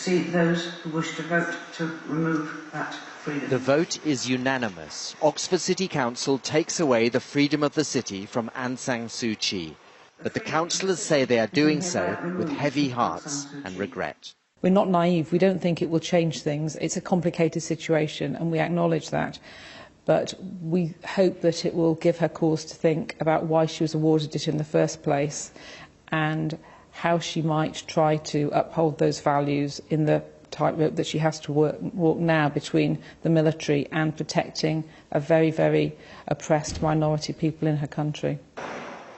see those who wish to vote to remove that freedom. The vote is unanimous. Oxford City Council takes away the freedom of the city from Aung San Suu Kyi. But the councillors say they are doing so with heavy hearts and regret. We're not naive. We don't think it will change things. It's a complicated situation, and we acknowledge that. But we hope that it will give her cause to think about why she was awarded it in the first place and how she might try to uphold those values in the tightrope that she has to walk now between the military and protecting a very, very oppressed minority people in her country.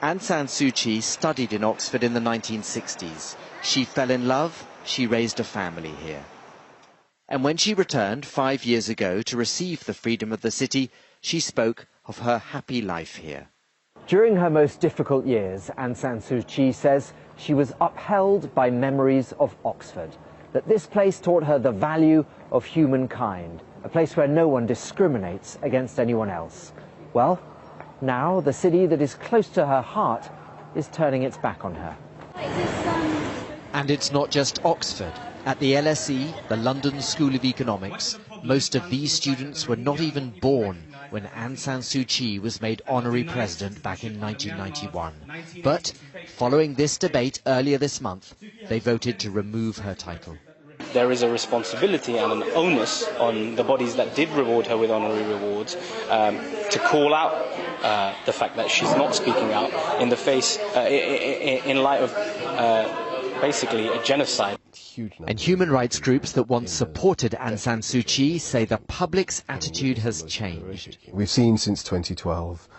Aung San Suu Kyi studied in Oxford in the 1960s. She fell in love, she raised a family here. And when she returned 5 years ago to receive the freedom of the city, she spoke of her happy life here. During her most difficult years, Aung San Suu Kyi says she was upheld by memories of Oxford, that this place taught her the value of humankind, a place where no one discriminates against anyone else. Well, now the city that is close to her heart is turning its back on her. And it's not just Oxford. At the LSE, the London School of Economics, most of these students were not even born when Aung San Suu Kyi was made honorary president back in 1991. But following this debate earlier this month, they voted to remove her title. There is a responsibility and an onus on the bodies that did reward her with honorary rewards to call out the fact that she's not speaking out in the face, in light of basically a genocide. And human rights groups that once supported Aung San Suu Kyi say the public's attitude has changed. We've seen since 2012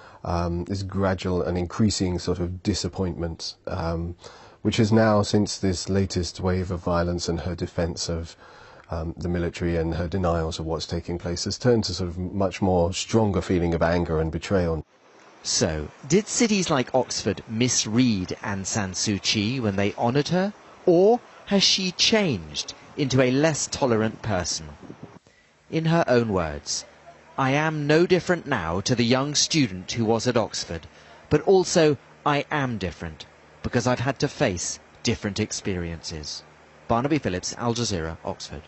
this gradual and increasing sort of disappointment, which is now, since this latest wave of violence and her defence of the military and her denials of what's taking place, has turned to sort of much more stronger feeling of anger and betrayal. So, did cities like Oxford misread Aung San Suu Kyi when they honoured her? Or has she changed into a less tolerant person? In her own words, "I am no different now to the young student who was at Oxford, but also I am different because I've had to face different experiences." Barnaby Phillips, Al Jazeera, Oxford.